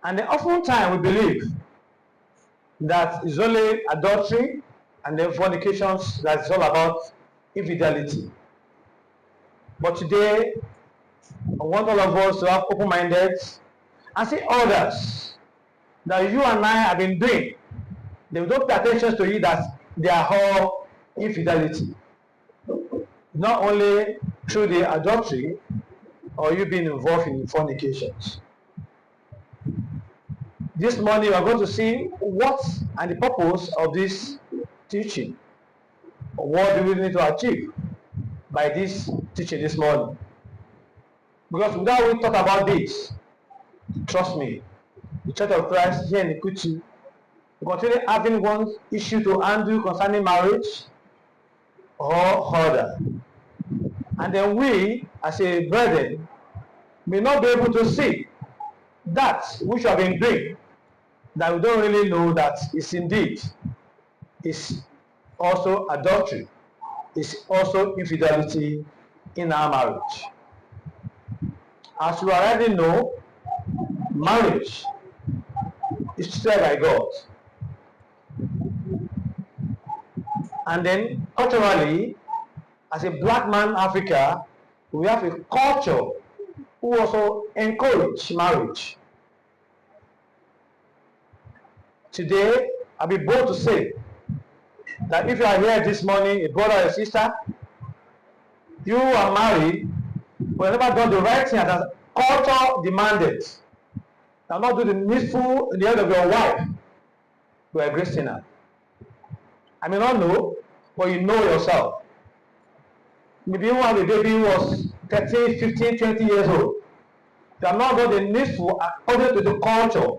And then oftentimes we believe that it's only adultery and then fornications that is all about infidelity. But today, I want all of us to have open-minded and see others that you and I have been doing. They don't pay attention to it that they are all infidelity. Not only through the adultery or you being involved in fornications. This morning we are going to see what and the purpose of this teaching. What do we need to achieve by this teaching this morning? Because without we talk about this, trust me, the Church of Christ here in Ikuchi will continue having one issue to handle concerning marriage or other. And then we, as a brethren, may not be able to see that which we have been doing, that we don't really know that is indeed is also adultery, is also infidelity in our marriage. As you already know, marriage is treated by God. And then culturally, as a black man in Africa, we have a culture who also encourage marriage. Today, I'll be bold to say that if you are here this morning, a brother or a sister, you are married, but never done the right thing as culture demanded. You not do the needful in the head of your wife. You are a great sinner. I may not know, but you know yourself. Maybe you have a baby who was 13, 15, 20 years old. You have not done the needful according to the culture.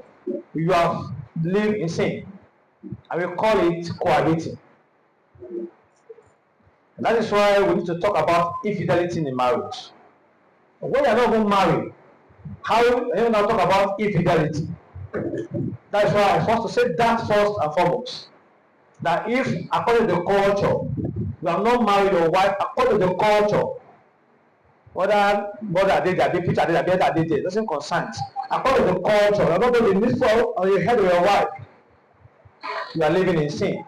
You have lived in sin. I will call it cohabiting. And that is why we need to talk about infidelity in marriage. When you are not even married, how are you now talk about infidelity? That is why I first to say that first and foremost. That if according to the culture, you have not married your wife according to the culture, whether mother did that, preacher did that, did it doesn't concern. According to the culture, you are not going to be needful on the head of your wife. You are living in sin.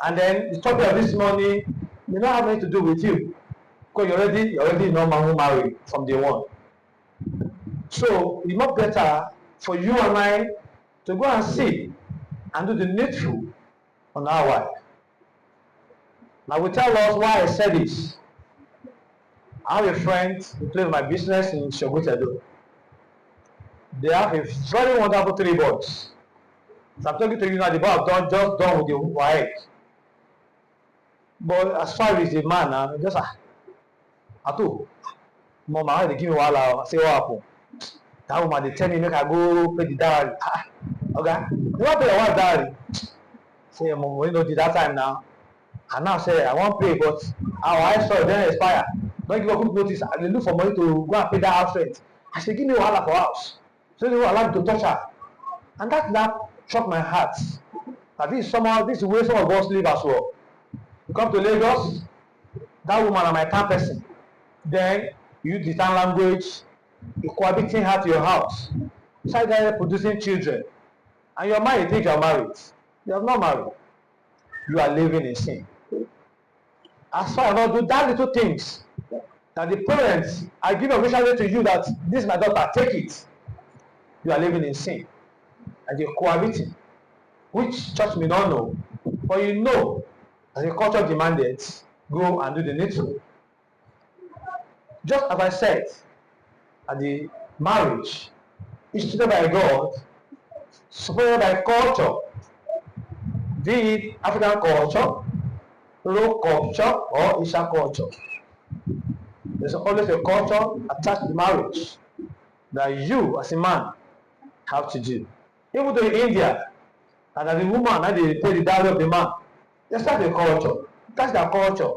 And then the topic of this morning may not have anything to do with you, because you're already normal who married from day one. So it's not better for you and I to go and see and do the needful on our wife. Now we tell us why I said this. I have a friend who plays my business in Shogutedo. They have a very wonderful 3 boys. So I'm talking to you now, the boy have just done with the wife. But as far as the man, just Atu, Mama, they give me wahala. I say what happened? That woman they tell me make I go pay the dowry. Okay, you want pay your wife dowry? Say, Mom, we know that time now. And now say I won't pay, but our wife saw then expire. Don't give a good notice. I will look for money to go and pay that house rent. I say, give me wahala for house. So they will allow me to touch her. And that shocked my heart. That this is somehow this is the way some of us live as well. You come to Lagos, that woman and my town person. Then you use the town language, you cohabiting her to your house. Inside there producing children. And you're married, you think you're married. You are not married. You are living in sin. As far as I do that little things, that the parents, I give a vision to you that this is my daughter, take it. You are living in sin. And you're cohabiting, which church may not know, but you know, as the culture demanded, go and do the needful. Just as I said, at the marriage is treated by God, supported by culture, be it African culture, low culture, or Asian culture. There's always a culture attached to marriage that you, as a man, have to do. Even though in India, and as a woman, and they pay the dowry of the man, that's not the culture. That's their culture.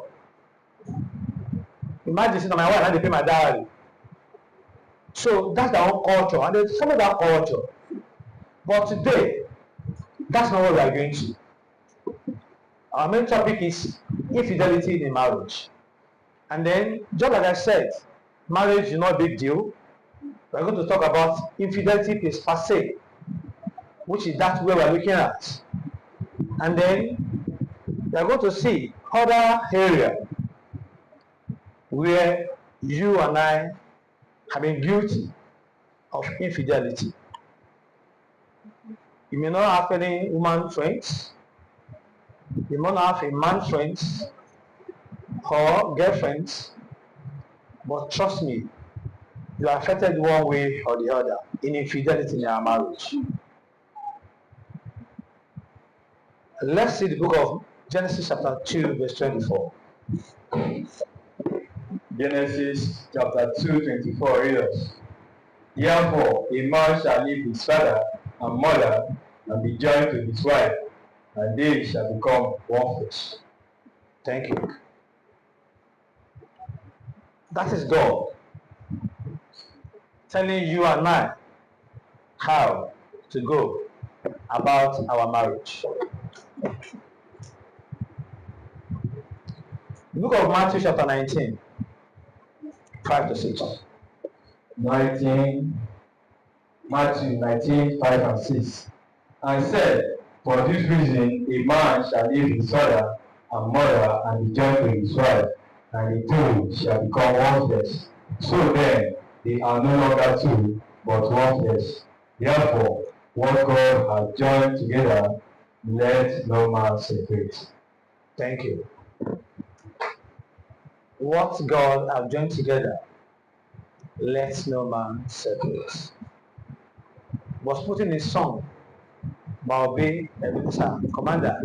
Imagine saying, my wife, and they pay my dowry. So that's their own culture, and there's some of that culture. But today, that's not what we are going to. Our main topic is infidelity in marriage. And then, just like I said, marriage is not a big deal. We're going to talk about infidelity per se, which is that where we're looking at. And then we're going to see other area where you and I have been guilty of infidelity. You may not have any woman friends, you may not have a man friends or girlfriends, but trust me, you are affected one way or the other in infidelity in our marriage. Let's see the book of Genesis chapter 2 verse 24. Genesis chapter 2:24 reads, Therefore a man shall leave his father and mother and be joined to his wife, and they shall become one flesh. Thank you. That is God telling you and I how to go about our marriage. The book of Matthew chapter 19, 5 to 6. Matthew 19, 5 and 6. And said, For this reason a man shall leave his father and mother and be joined to his wife, and the two shall become one flesh. So then they are no longer two, but one flesh. Therefore, what God has joined together, let no man separate. Thank you. What God has joined together, let no man separate. Was put in his song by Obey Ebenezer, Commander.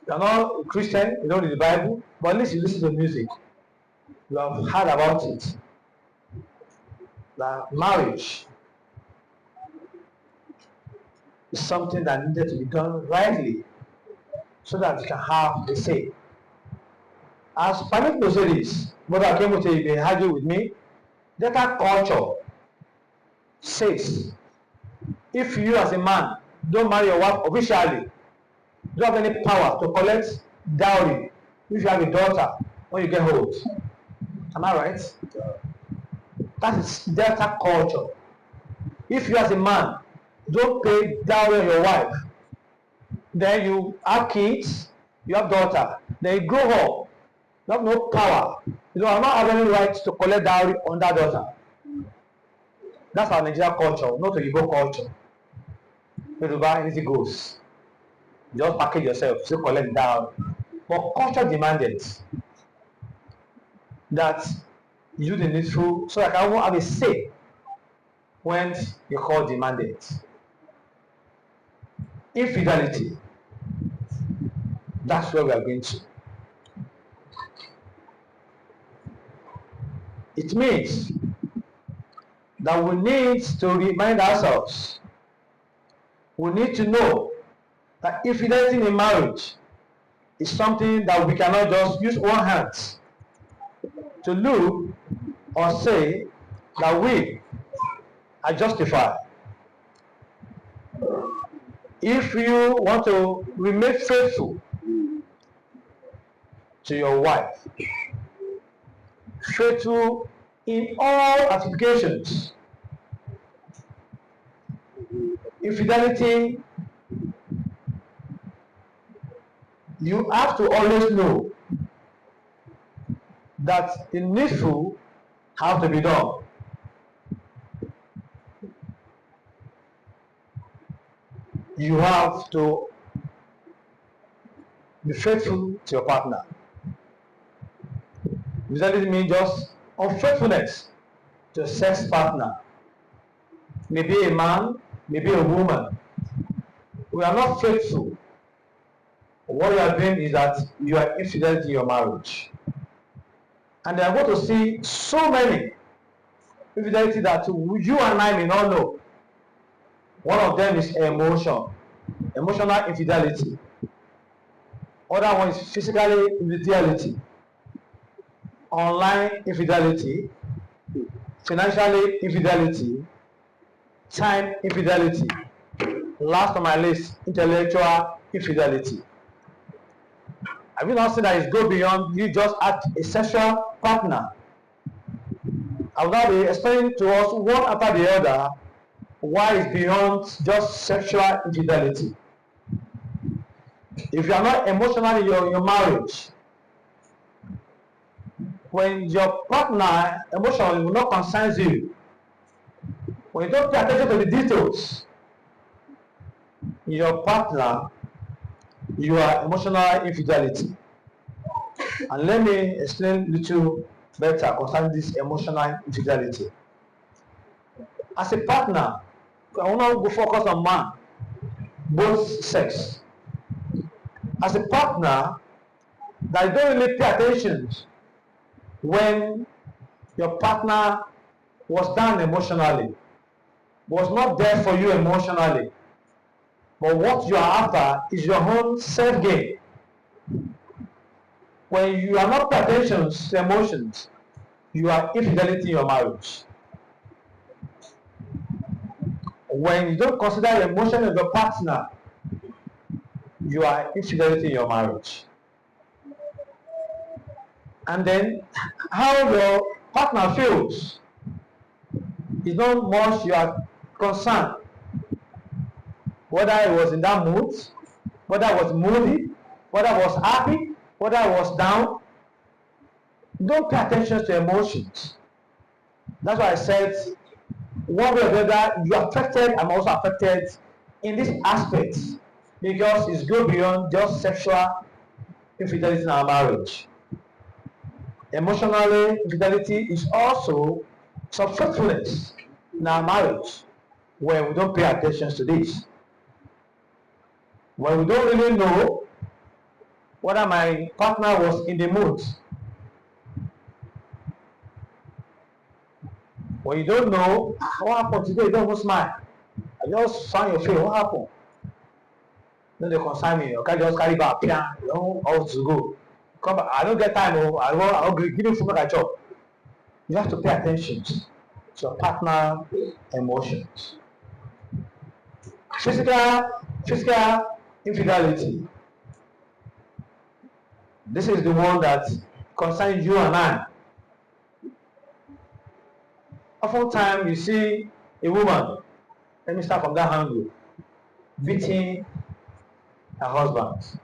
You are not a Christian, you don't read the Bible, but at least you listen to music. You have heard about it. That marriage is something that needed to be done rightly so that you can have a say. As permit to say this, Brother Akemote, you may argue with me, that culture says if you as a man don't marry your wife officially, you don't have any power to collect dowry if you have a daughter when you get old. Am I right? That is Delta culture. If you as a man don't pay dowry on your wife, then you have kids, you have daughter, then you grow up, you have no power. You are not have any right to collect dowry on that daughter. That's our Nigerian culture, not the Igbo culture. Yoruba, anything goes. You just package yourself to collect dowry. But culture demanded that you do the needful so that I won't have a say when you call demanded. Infidelity. That's where we are going to. It means that we need to remind ourselves, we need to know that infidelity in marriage is something that we cannot just use one hand to look or say that we are justified. If you want to remain faithful to your wife, faithful in all applications, infidelity, you have to always know that the needful have to be done. You have to be faithful to your partner. Does that mean just unfaithfulness to a sex partner? Maybe a man, maybe a woman. We are not faithful. What you are doing is that you are infidel in your marriage. And they are going to see so many infidelity that you and I may not know. One of them is emotional infidelity. Other one is physical infidelity, online infidelity, financial infidelity, time infidelity. Last on my list, intellectual infidelity. Have you not seen that it goes beyond you just act a sexual partner? I will now be explaining to us one after the other why it's beyond just sexual infidelity. If you are not emotional in your marriage, when your partner emotionally will not concern you, when you don't pay attention to the details, your partner, you are emotional infidelity. And let me explain a little better concerning this emotional infidelity. As a partner, I want to go focus on man, both sex. As a partner, that you don't really pay attention when your partner was down emotionally, was not there for you emotionally, but what you are after is your own self-gain. When you are not paying attention to emotions, you are infidelity in your marriage. When you don't consider the emotion of your partner, you are infidelity in your marriage. And then how your partner feels is not much you are concerned. Whether it was in that mood, whether it was moody, whether it was happy, whether it was down, don't pay attention to emotions. That's why I said one way or the other you are affected. I'm also affected in this aspect because it's go beyond just sexual infidelity in our marriage. Emotionally, infidelity is also some faithfulness in our marriage when we don't pay attention to this. When we don't really know whether my partner was in the mood. When you don't know what happened today, you don't even smile. I just saw your face. What happened? Then they concern me. Okay, just carry back. Yeah, you know how to go. Come back. I don't get time. Oh, I'll give you food like a job. You have to pay attention to your partner emotions. Physical infidelity. This is the one that concerns you and I. Oftentimes you see a woman, let me start from that angle, beating her husband.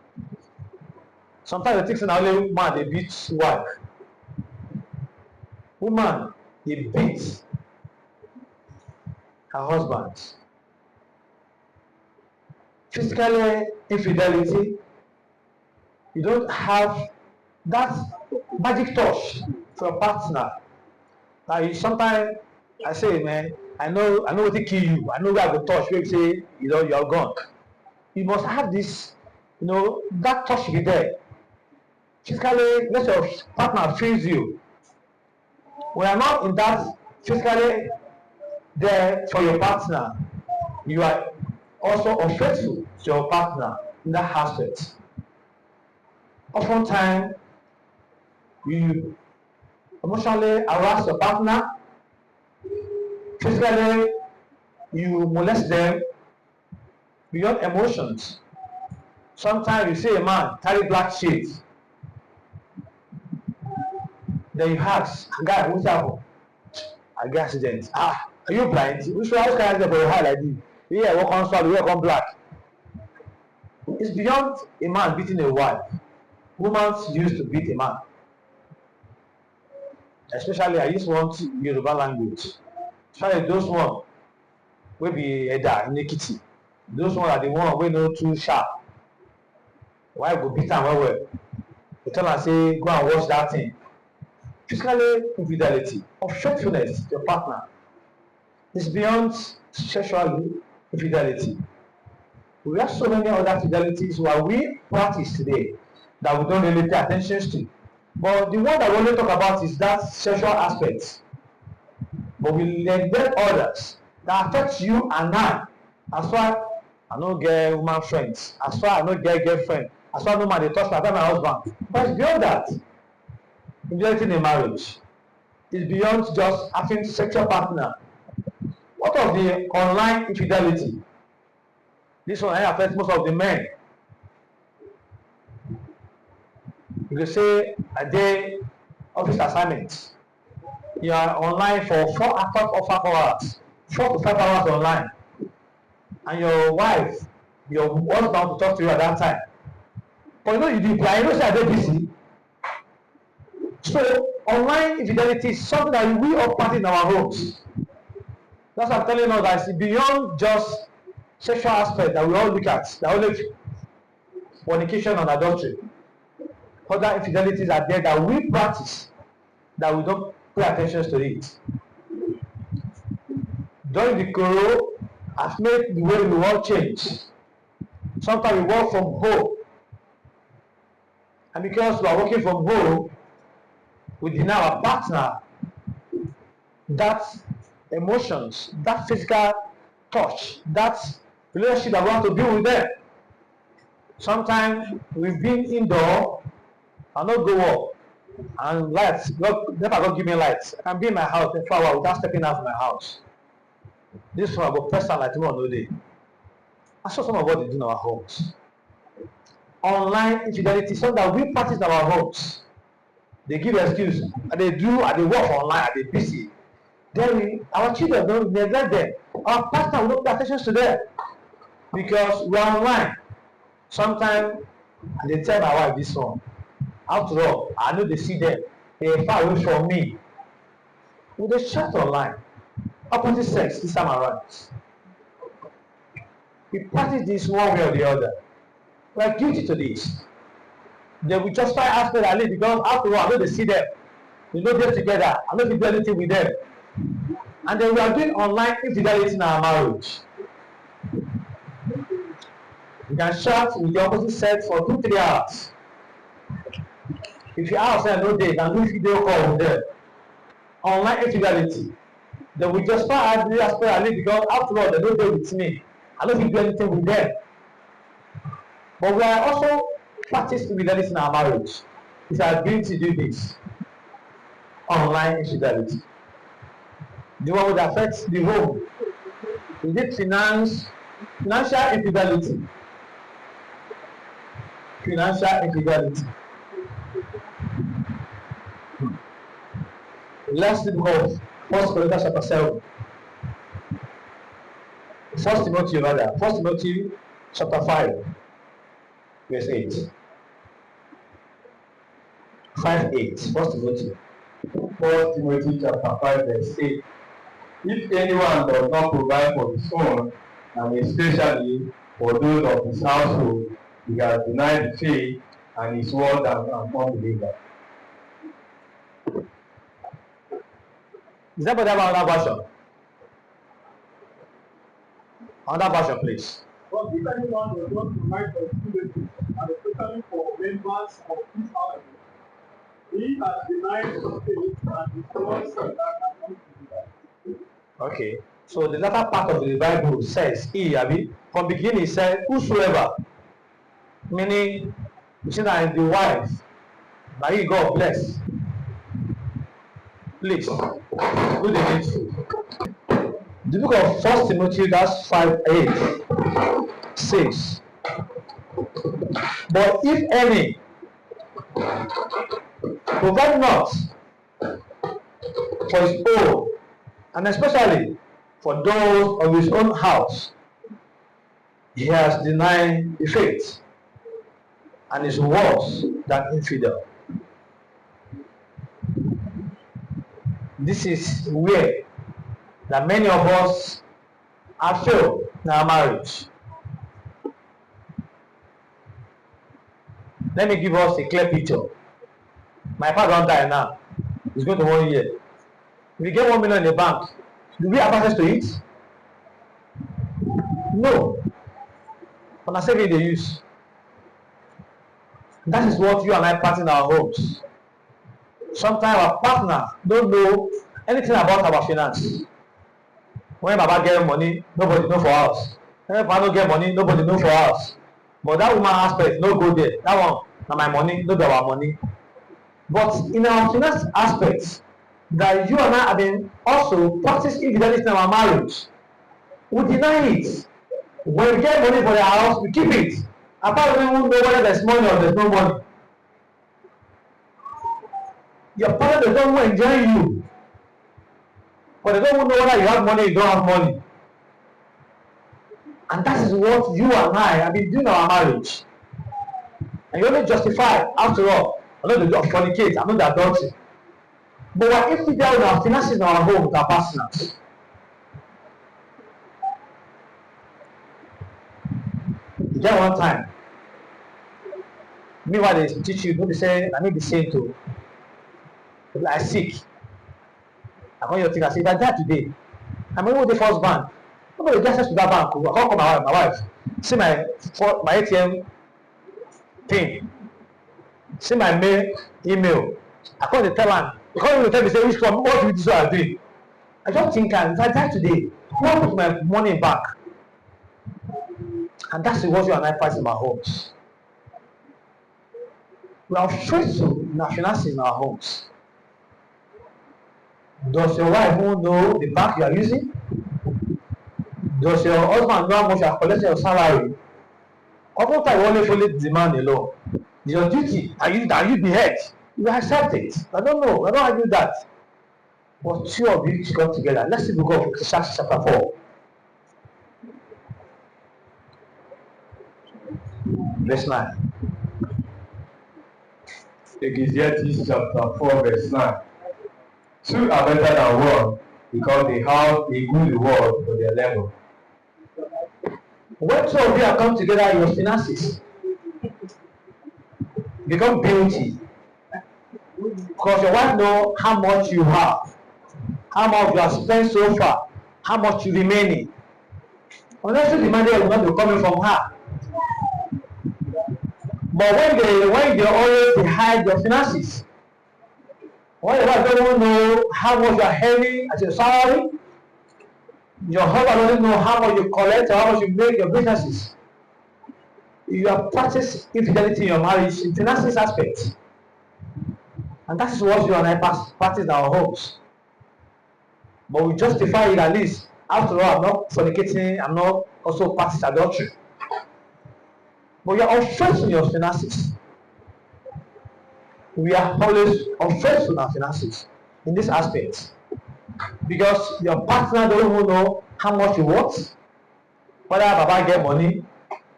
Sometimes the things in only man they beat wife. Woman, they beat her husband. Physically infidelity, you don't have that magic touch for your partner. Sometimes I say, man, I know what to kill you. I know where I go touch. Where you say, you're gone. You must have this, that touch be there. Physically, let your partner feels you. When you're not in that physically there for your partner, you are also unfaithful to your partner in that aspect. Oftentimes, you emotionally harass your partner, physically, you molest them beyond emotions. Sometimes you see a man carry black shades, then you ask, guy, what's happened? I get accident. Are you blind? Which one can I get for your hair like this? Yeah, walk on swallow, walk on black. It's beyond a man beating a wife. Women used to beat a man. Especially I use one Yoruba language. Especially those one wey be Eda in Ekiti. Those one are the one wey no too sharp. Wife go beat am well well. They tell am say go and wash that thing. Physically infidelity, unfaithfulness to your partner is beyond sexual infidelity. We have so many other fidelities where we practice today that we don't really pay attention to. But the one that we only talk about is that sexual aspect. But we neglect others that affect you and I. As far I no get woman friends, as far I no get girlfriend, as far no man dey touch my husband. But it's beyond that. Infidelity in a marriage is beyond just having sexual partner. What of the online infidelity? This one affects most of the men. You can say a day office assignment. You are online for 4 hours, 4 to 5 hours online, and your wife, your husband to talk to you at that time. But you know you reply, you know say I dey busy. So online infidelity is something that we all practice in our homes. That's what I'm telling us, that it's beyond just sexual aspect that we all look at. The only fornication and adultery. Other infidelities are there that we practice, that we don't pay attention to it. During the Coro has made the way we all change. Sometimes we work from home, and because we are working from home, we deny our partner that emotions, that physical touch, that relationship that we want to build with them. Sometimes we've been indoor and not go up, and lights, God, never God give me lights. I can be in my house for an hour without stepping out of my house. This one I go press am like tomorrow no day. I saw some of what they do in our homes. Online infidelity, something that we practice in our homes. They give excuse. They work online, they busy. Then our children don't neglect them. Our partner will not pay attention to them because we are online. Sometimes they tell my wife this one. After all, I know they see them. They are far away from me. But they chat online. Opposite sex this time around. We practice this one way or the other. We are guilty to this. They will justify aspect at least because after all, I know they see them. We know them together. I know we do anything with them. And then we are doing online infidelity in our marriage. You can chat with the opposite sex for 2-3 hours. If you ask them no day, you can do video call with them. Online infidelity. They will justify aspect at least because after all, they don't deal with me. I don't do anything with them. But we are also practicing infidelity in our marriage. It's our duty to do this. Online infidelity. The one that affects the home. Is it financial infidelity? Financial infidelity. Let's look of 1 Corinthians chapter 7. 1 Timothy rather. 1 Timothy chapter 5, verse 8. 5:8. 1 Timothy. 1 Timothy chapter 5 verse 8. If anyone does not provide for his own, and especially for those of his household, he has denied the faith and is worse than an unbeliever. Is that better about another version? Another version, please. But if anyone does not provide for his children, and especially for members of his household, he has denied the faith and is worse than an unbeliever. Okay. So the latter part of the Bible says, from beginning it said, whosoever, meaning you see that the wife, now you God bless. Please, do the needful. The book of 1 Timothy, that's 5:8 says, but if any provide not for his own, and especially for those of his own house, he has denied the faith and is worse than infidel. This is where that many of us have failed in our marriage. Let me give us a clear picture. My father don't die now. He's going to 1 year. If you get 1 million in the bank, do we have access to it? No. On a saving they use. That is what you and I practice in our homes. Sometimes our partner don't know anything about our finance. When Baba get money, nobody know for us. When Baba no get money, nobody know for us. But that woman aspect, no go there. That one, na my money, no be our money. But in our finance aspects, that you and I have been also practice infidelity in our marriage. We deny it. When we get money for the house, we keep it. Apart from even know whether there's money or there's no money. Your partner does not enjoy you. But they don't even know whether you have money or you don't have money. And that is what you and I have been doing in our marriage. And you only justify, after all, I know the fornicate, I know the adultery. But we're infidel in our finances in our home with our partners. Just one time, meanwhile they teach you, don't be saying, I may be saying to, I sick. I want you to think, I say, if I die today, I'm going to the first bank. Nobody gets access to that bank. I can't call my wife. See my ATM pin. See my mail, email. I call the tell her. They call me tell me say which one, what will this one I do? I don't think if I die today, who will put my money back? And that's what you and I fight in our homes. We are faithful in our finances in our homes. Does your wife know the bank you are using? Does your husband know how much you are collecting your salary? Often time you only follow the demand alone. It's your duty. Are you the head? You accept it. I don't know. I don't argue that. But two of you come together. Let's see the book of Ecclesiastes chapter 4. Verse 9. Ecclesiastes chapter 4 verse 9. Two are better than one because they have a good reward for their labor. When two of you are come together in your finances, become beauty. Because your wife know how much you have, how much you have spent so far, how much you remaining. Unless you demand it will not be coming from her. But when they always hide your finances, when your wife don't know how much you are earning as your salary, your husband doesn't know how much you collect or how much you make your businesses. You have practiced infidelity in your marriage in finances aspect. And that is what you and I practice in our homes. But we justify it at least. After all, I'm not fornicating, I'm not also practicing adultery. But you are unfaithful in your finances. We are always unfaithful in our finances in this aspect. Because your partner don't even know how much you want. Whether Baba get money,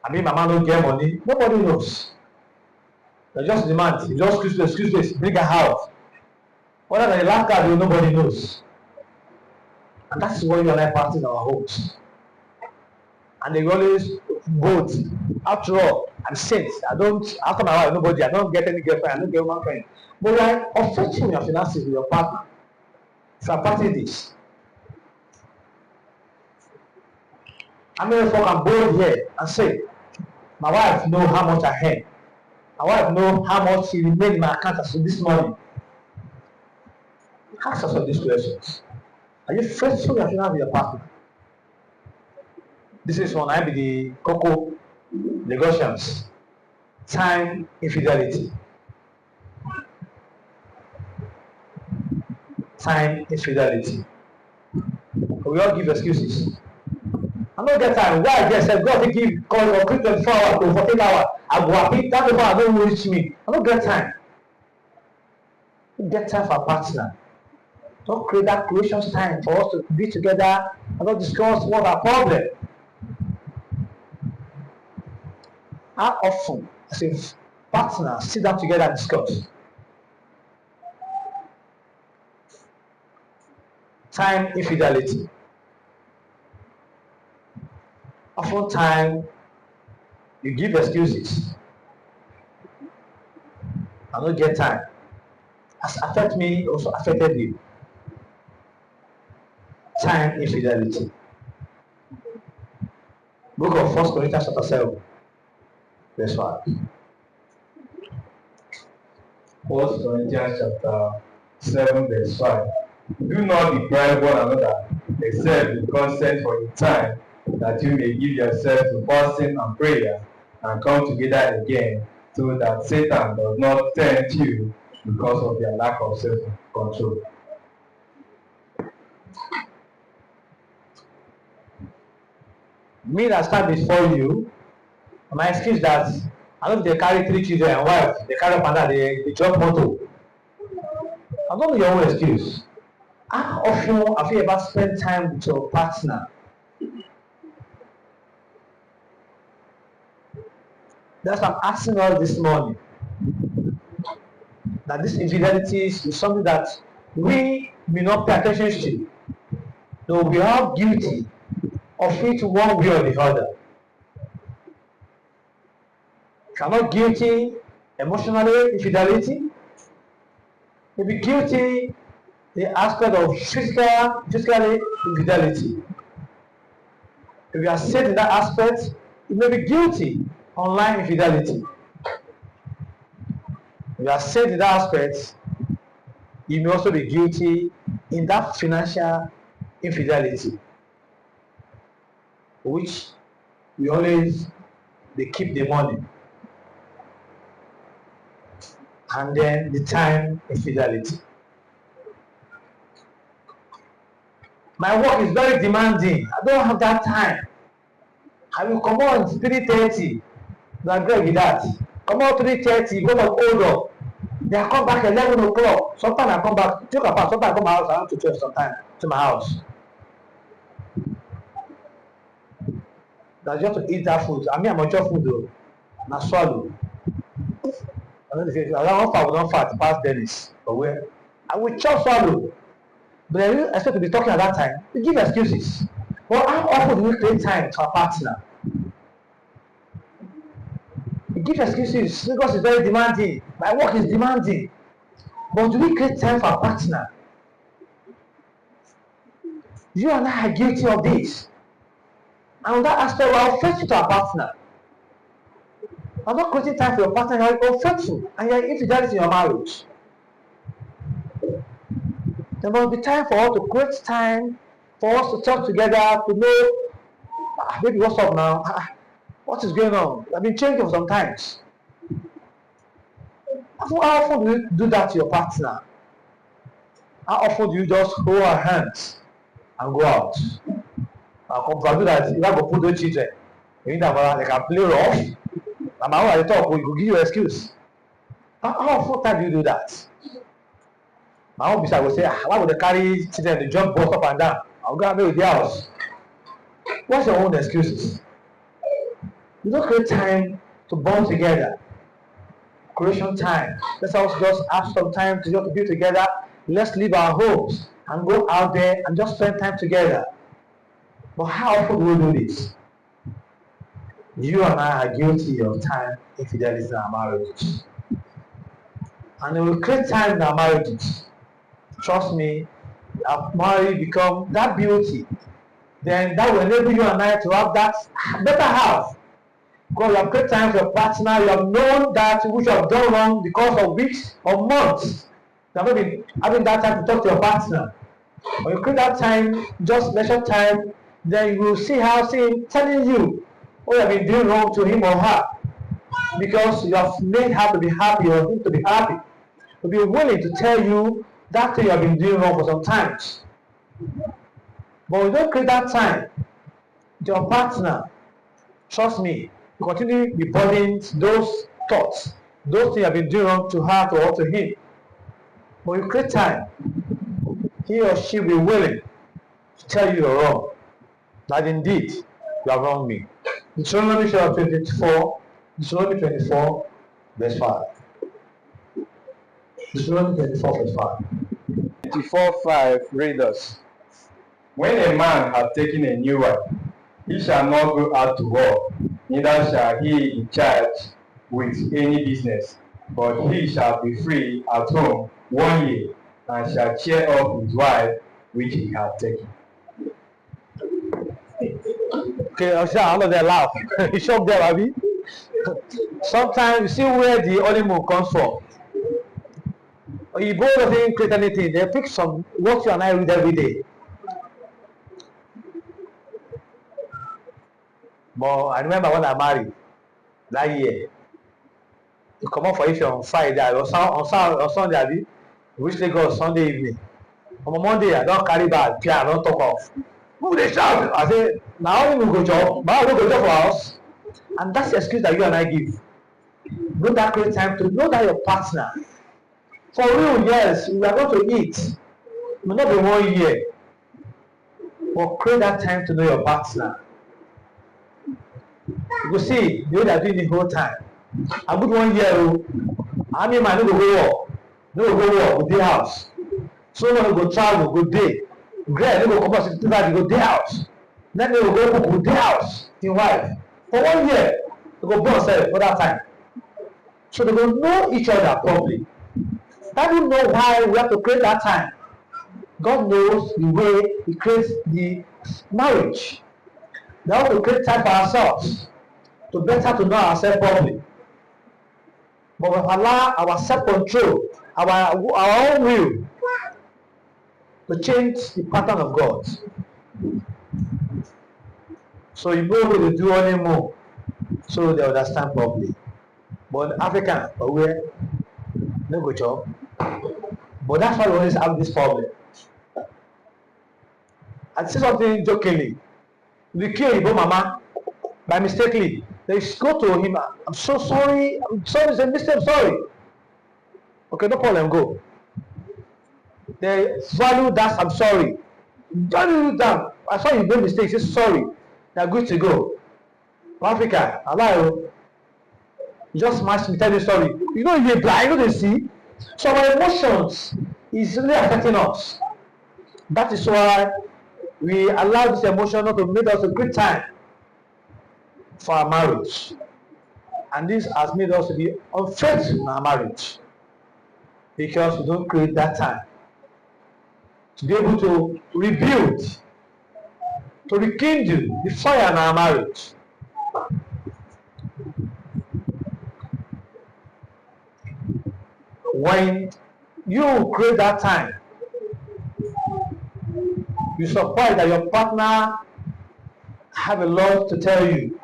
I mean Mama don't get money, nobody knows. They just demand, you just excuse me, bring her out. Whether the last card, nobody knows. And that's what you and I practice in our homes. And they always vote. After all, I'm saint. After my wife, nobody, I don't get any girlfriend, I don't get one friend. But you are affecting your finances with your partner. So I practice this. How many folk can bold here and say, my wife know how much I earn. My wife know how much she remained in my account as of this morning. Ask us these questions. Are you faithful in your with your partner? This is one I be the Coco negotiations. Time infidelity. Time infidelity. We all give excuses. I don't get time. Why I get said God to give call for 24 hours to 14 hours. I go happy that before I don't reach me. I don't get time. You get time for a partner. Don't create that creation time for us to be together and not discuss what our problem. How often as a partner sit down together and discuss? Time infidelity. Oftentimes you give excuses. I don't get time. Has affected me, also affected you. Time infidelity. Book of 1 Corinthians chapter 7, verse 5. 1 Corinthians chapter 7 verse 5. Do not deprive one another, except with consent for a time, that you may give yourself to fasting and prayer, and come together again, so that Satan does not tempt you because of their lack of self-control. Me that stand before you, my excuse that I don't know if they carry 3 children and wife, they carry up and they drop motor. I don't know your own excuse. How often have you ever spent time with your partner? That's what I'm asking us this morning. That this infidelity is something that we may not pay attention to. So we are guilty of it one way or the other. If you're not guilty emotionally, infidelity, you'll be guilty the aspect of physically infidelity. If you are saved in that aspect, you may be guilty online infidelity. If you are saved in that aspect, you may also be guilty in that financial infidelity, which we always they keep the money and then the time infidelity. My work is very demanding. I don't have that time. I will come on 3:30. I agree with that. Come on 3:30, go to hold up. They are come back 11 o'clock. Sometimes I come back, joke apart, sometimes I come out around to 12 sometimes to my house. That's just to eat that food. I mean, I'm enjoy food though. Na swallow. I don't fat, we don't fat past Dennis. But where? I will chop swallow. But I really expect to be talking at that time. We give excuses. Well, how often do we create time to our partner? We give excuses because it's very demanding. My work is demanding. But do we create time for our partner? You and I are guilty of this. And on that aspect, we are unfaithful to our partner. I'm not creating time for your partner, you are unfaithful and you are infidelity in your marriage. There must be time for us to create time for us to talk together, to know, baby, what's up now? What is going on? I've been changing for some times. How often do you do that to your partner? How often do you just hold our hands and go out? I'll do that. You have to put those children. You need that they can play rough. And my own talk, we will give you an excuse. How often time do you do that? My own beside will say, why would they carry children to jump both up and down? I'll go and with the house. What's your own excuses? You don't create time to bond together. Creation time. Let's also just have some time to just be together. Let's leave our homes and go out there and just spend time together. But how often do we do this? You and I are guilty of time infidelity in our marriages. And it will create time in our marriages. Trust me, our marriage become that beauty. Then that will enable you and I to have that better half. Because you have created time for your partner, you have known that which you have done wrong because of weeks or months. You have not been having that time to talk to your partner. When you create that time, just leisure time, then you will see him telling you what you have been doing wrong to him or her. Because you have made her to be happy or him to be happy. To be willing to tell you that thing you have been doing wrong for some times. But we don't create that time with your partner. Trust me, you continue to be burdened those thoughts, those things you have been doing wrong to her or to him. But you create time, he or she will be willing to tell you you're wrong. That indeed you have wronged me. Deuteronomy chapter 24, Deuteronomy 24, verse 5. Deuteronomy 24, verse 5. 24:5 read us. When a man hath taken a new wife, he shall not go out to war, neither shall he be charged with any business, but he shall be free at home 1 year, and shall cheer up his wife which he hath taken. Okay, I see all of them laugh. You shocked them, Abby. Sometimes you see where the honeymoon comes from. You both doesn't create anything. They pick some what you and I read every day. But I remember when I married that year. You come out for it on Friday or Sunday, Abby. Reach Lagos Sunday evening. On Monday, I don't carry bag, I don't talk off. Who they shout? I say, now we go job, now we go job for us. And that's the excuse that you and I give. Know that create time to know that your partner. For real, yes, we are going to eat. may not be 1 year, but create that time to know your partner. You go see the way they are doing the whole time. A good 1 year, how many man no go work? No go work, go dey house. So no go travel, go dey. Girl no go comot city side, go dey house. Then they go go dey house, him wife. For 1 year, they go born sef for that time. So they go know each other properly. Bible know why we have to create that time. God knows the way He creates the marriage. We have to create time for ourselves to better to know ourselves properly. But we allow our self-control, our own will to change the pattern of God. So you know what to do anymore, so they understand properly. But in African, where no go job. But that's why we always have this problem. I say something jokingly. We kill Igbo mama by mistakenly. They go to him. I'm so sorry. I'm sorry. It's a mistake. I'm sorry. Okay, no problem. Go. They value that. I'm sorry. Don't do that. I saw you made mistakes. Say sorry. They're good to go. Africa, allow you just match me. Tell me sorry. You know you're blind. You know they see. So our emotions is really affecting us. That is why we allow this emotion not to make us a great time for our marriage. And this has made us to be unfaithful in our marriage because we don't create that time to be able to rebuild, to rekindle the fire in our marriage. When you create that time, you surprise that your partner have a lot to tell you.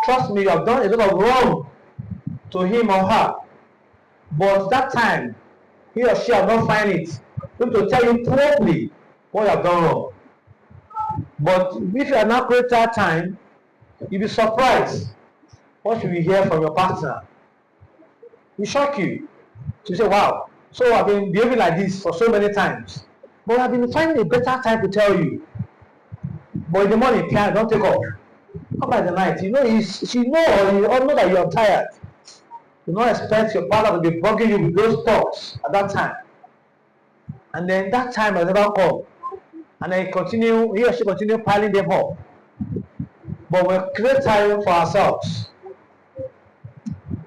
Trust me, you have done a lot of wrong to him or her, but that time he or she have not find it going to tell you properly what you have done wrong. But if you are not create that time, you'll be surprised what you will hear from your partner. It shock you to say, wow, so I've been behaving like this for so many times, but I've been finding a better time to tell you. But in the morning, piano don't take off. Come by the night, you know, she know or you all know that you are tired. You don't expect your partner to be bugging you with those thoughts at that time. And then that time has never come. And then he or she continue piling them up. But we create time for ourselves,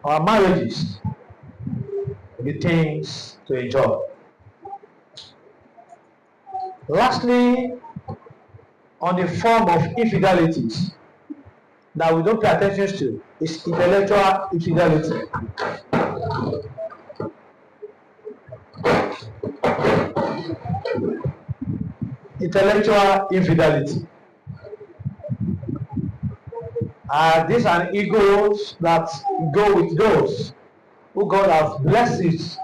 our marriages, the things to enjoy. Lastly, on the form of infidelities that we don't pay attention to is intellectual infidelity. Intellectual infidelity. These are egos that go with those who God has blessed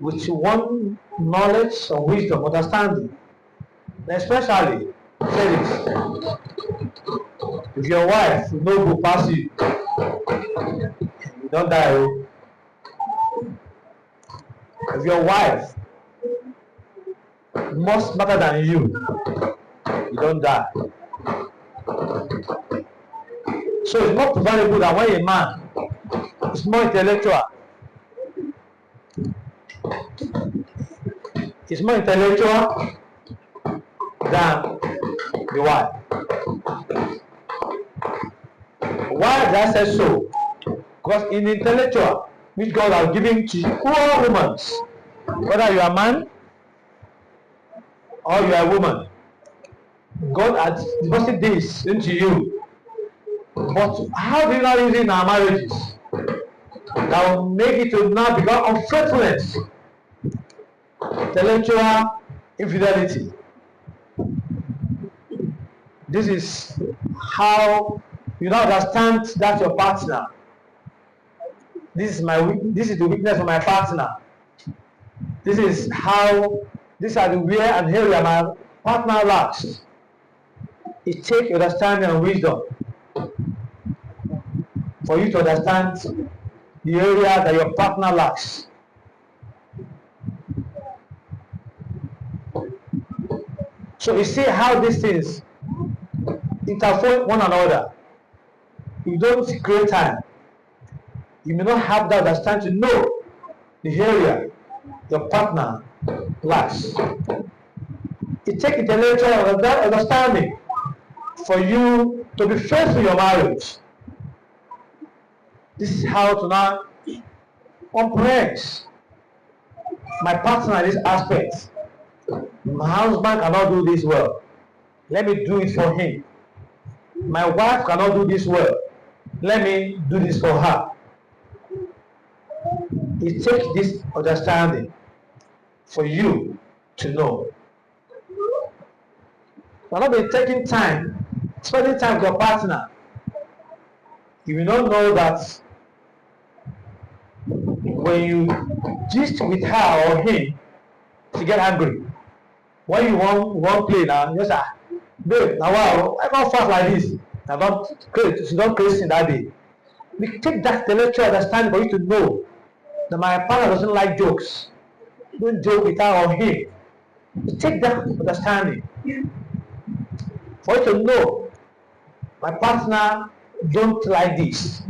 with one knowledge and wisdom, understanding. Especially, say this, if your wife no go pass you, you don't die. If your wife much better than you don't die. So it's more valuable than when a man is more intellectual. It's more intellectual than the wife. Why did I say so? Because in intellectual, which God has given to all women, whether you are a man or you are a woman, God has deposited this into you. But how do you not use it in our marriages? That will make it to now become unfaithfulness, intellectual infidelity. This is how you now understand that your partner. This is the weakness of my partner. This is how these are the wear and area my partner lacks. It takes understanding and wisdom for you to understand the area that your partner lacks. So you see how these things interfere one another. You don't create time. You may not have that understanding to know the area your partner lacks. It takes intellectual understanding for you to be faithful in your marriage. This is how to now comprehend my partner in this aspect. My husband cannot do this well. Let me do it for him. My wife cannot do this well. Let me do this for her. It takes this understanding for you to know. You will not be taking time, spending time with your partner. You will not know that when you gist with her or him, she get angry. When you want play now, you say, babe, now wow, I can't fast like this. Now don't crazy, she don't crazy in that day. We take that intellectual understanding for you to know that my partner doesn't like jokes. Don't joke with her or him. You take that understanding for you to know my partner don't like this.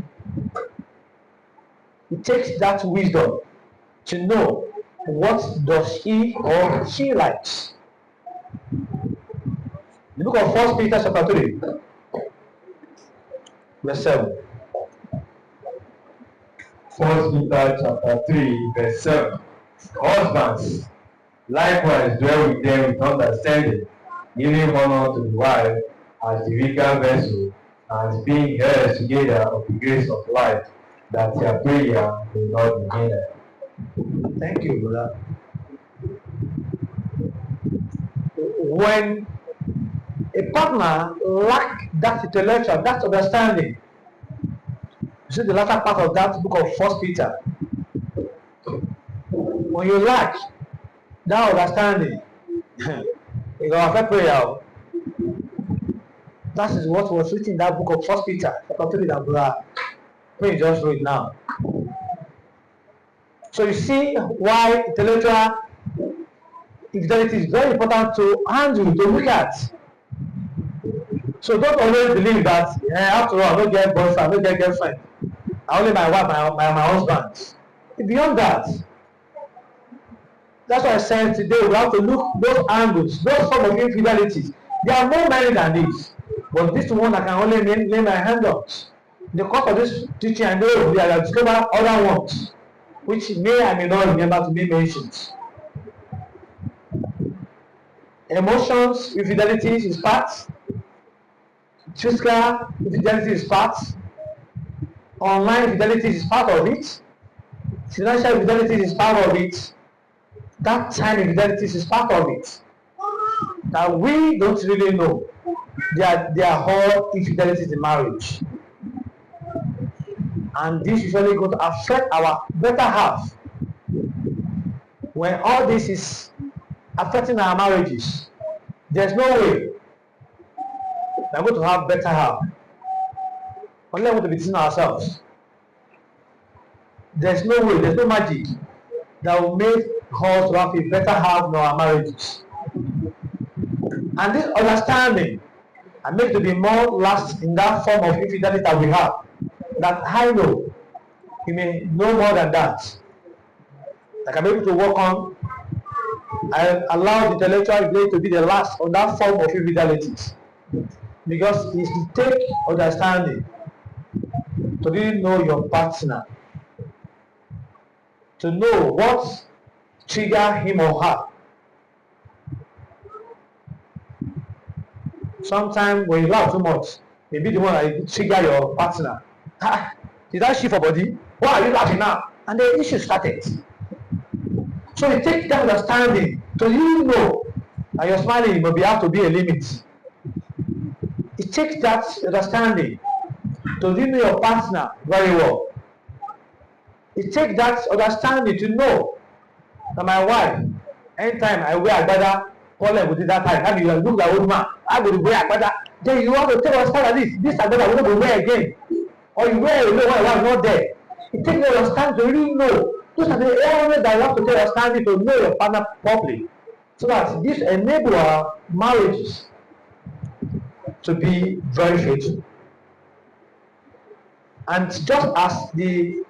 It takes that wisdom to know what does he or she likes. The book of 1 Peter chapter 3, verse 7. 1 Peter chapter 3, verse 7. Husbands, likewise dwell with them with understanding, giving honor to the wife as the weaker vessel, and being heirs together of the grace of life, that their prayer may not be hindered. Thank you, brother. When a partner lacks that intellectual, that understanding, you see the latter part of that book of 1 Peter. When you lack that understanding, you go affect prayer. That is what was written in that book of 1 Peter, chapter 3, that brother Pray just read now. So you see why intellectual infidelity is very important to handle, to look at. So don't always believe that after all, I don't get boyfriend, I don't get girlfriend. I only my wife, my husband. Beyond that, that's why I said today we have to look those angles, those form of infidelities. There are more many than this, but this one I can only lay my hand on. In the course of this teaching, I know we have discovered other ones, which I may not remember to be mentioned. Emotions, infidelities is part. Physical infidelity is part. Online infidelity is part of it. Financial infidelity is part of it. That time infidelity is part of it. That we don't really know. They are all infidelities in marriage. And this usually going to affect our better half. When all this is affecting our marriages, there's no way we're going to have better half. Only we want to be teaching ourselves. There's no way, there's no magic that will make us to have a better half in our marriages. And this understanding and make to be more last in that form of infidelity that we have. That I know, you may know more than that. Like I'm able to work on, I allow the intellectual infidelity to be the last on that form of infidelities. Because it's to take understanding to really know your partner, to know what trigger him or her. Sometimes when you laugh too much, maybe the one that trigger your partner. Did that shift for body? Why are you laughing now? And the issue started. So you take that understanding to really know that your smiling will have to be a limit. It takes that understanding to really know your partner very well. It takes that understanding to know that my wife, anytime I wear agbada, call her within that time, and you look like old man, I will wear agbada. Then you want to tell us that this agbada will not wear again. Or you wear alone when I was not there. It takes your stand to really know. Those are the areas that you have to take your standing to know your partner properly. So that this enable our marriages to be very faithful. And just as we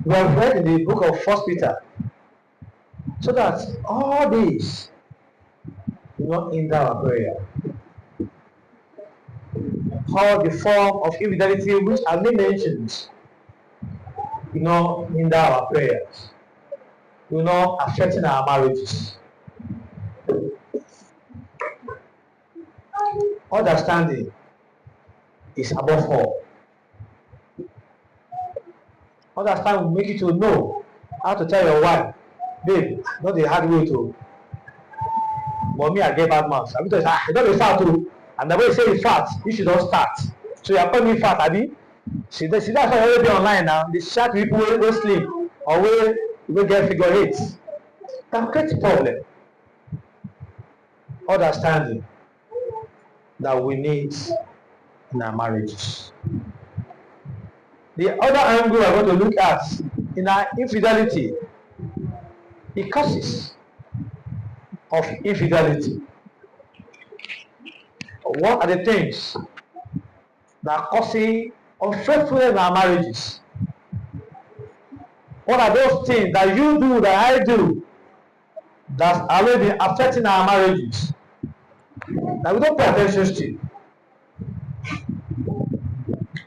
have read in the book of First Peter, so that all these will not hinder our prayer. All the form of infidelity which have been mentioned will not hinder our prayers, will not affect our marriages. Understanding is above all. Understand will make you to know how to tell your wife, babe, not the hard way to. But me, I get bad mouth. I tell you, I don't be fat too. And the way you say you fat, you should not start. So you are calling me fat, Abi. See, that's why I already be online now. The chat people will sleep or will get figure eight. That creates a problem. Understanding that we need in our marriages. The other angle I want to look at in our infidelity, the causes of infidelity. What are the things that are causing unfaithfulness in our marriages? What are those things that you do, that I do, that's already affecting our marriages, that we don't pay attention to?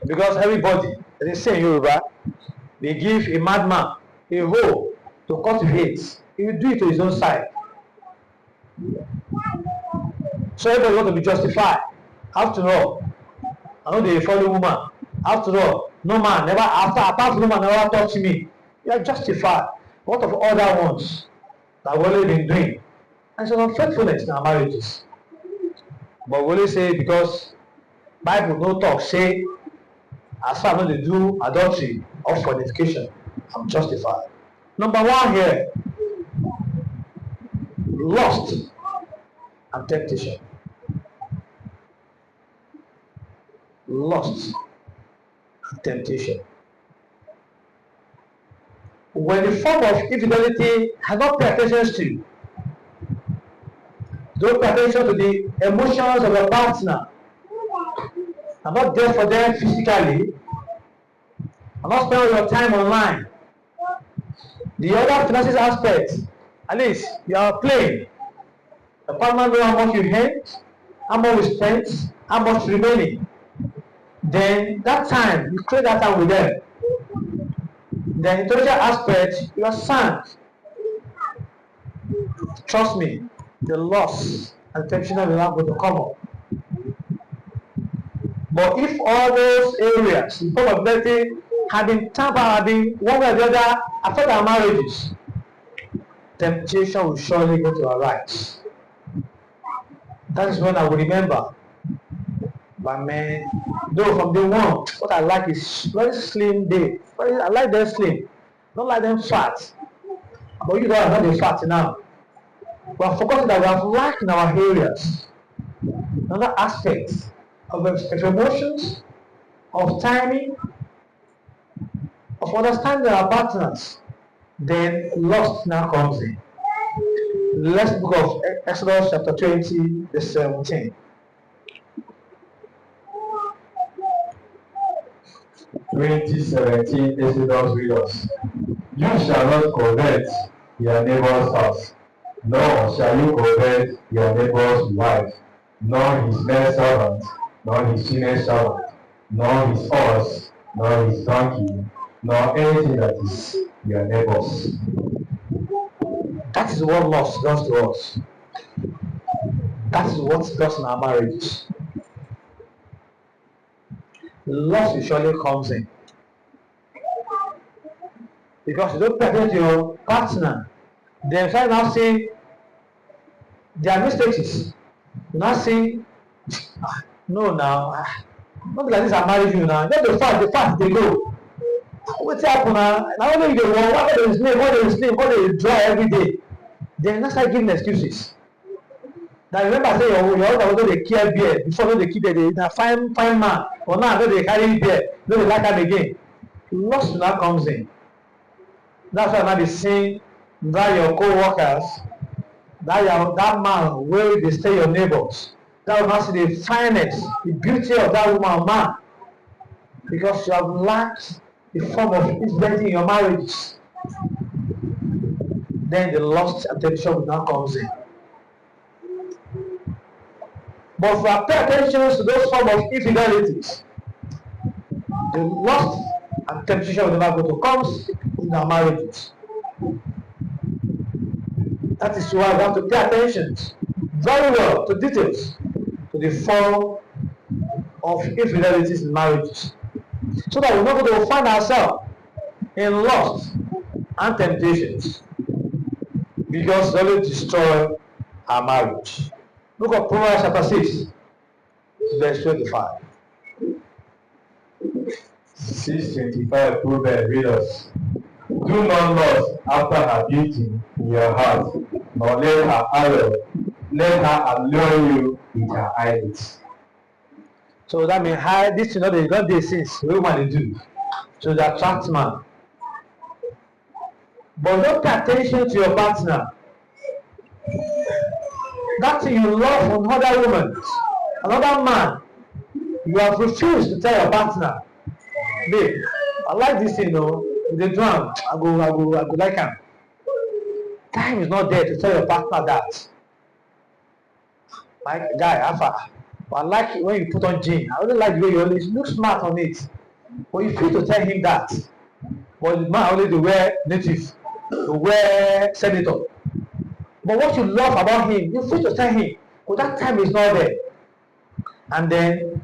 Because everybody, they say in Yoruba, they give a madman a hoe to cultivate. He will do it to his own side. So everybody want to be justified. After all, I know they follow woman. After all, no man never, apart from woman, never touch me. You are justified. What of other ones that we've already been doing? And so unfaithfulness in our marriages. But we only say because Bible no talk, say as far as they do adultery or fornication, I'm justified. Number one here, lust and temptation. Lust and temptation. When the form of infidelity has not paid attention to, don't pay attention to the emotions of your partner. I'm not there for them physically. I'm not spending your time online. The other finances aspect, at least you are playing. The partner knows how much you earn, how much you spent, how much remaining. Then that time, you create that time with them. The intellectual aspect, you are sound. Trust me, the loss and temptation will not going to come up. But if all those areas, the probability have been tampered, have been one way or the other affect our marriages, temptation will surely go to arise. That is when I will remember. But man, though from day one, what I like is very slim day. I like them slim. Don't like them fat. But you guys are not the fat now. We are focusing that we have lack in our areas. Another aspect of emotions, of timing, of understanding our partners, then lust now comes in. Let's book of Exodus chapter 20, verse 17. 2017 Exodus read us. You shall not covet your neighbor's house, nor shall you covet your neighbor's wife, nor his male servant, nor his female servant, nor his horse, nor his donkey, nor anything that is your neighbor's. That is what lust does to us. That is what it does in our marriages. Lust usually comes in. Because you don't pay attention to your partner, they try now say their mistakes. You now say, no now, not like this I married you now. Not the fact they go. What's happened now? Now only you go, what they sleep, what they dry every day. They not start giving excuses. Now remember say your husband no dey care beard before no dey keep beard, na fine man, but now no dey carry beard, no dey like am again. Lust now comes in. That's why now they sing that your co-workers that man wey dey stay your neighbors, that will not see the fineness, the beauty of that woman or man, because you have lacked the form of infidelity in your marriages. Then the lust and temptation will now comes in. But if we pay attention to those form of infidelities, the lust and temptation will never go to comes in our marriages. That is why we have to pay attention very well to details, to the form of infidelities in marriages, so that we're not going to find ourselves in lust and temptations, because it only destroy our marriage. Look at Proverbs chapter 6, verse 25. 6:25 Proverbs read us. Do not lust after her beauty in your heart, nor let her allure you with her eyelids. So that means this you know they don't dey since wey woman dey do to dey attract man. But don't pay attention to your partner. That thing you love from another woman, another man, you have refused to tell your partner, babe, I like this thing, dey do am, I go like am. Time is not there to tell your partner that. Like guy, alpha, I like it when you put on jeans. I really like the way you always look smart on it. But you feel to tell him that. But the man only dey wear native, dey wear senator. But what you love about him, you feel to tell him, but that time is not there. And then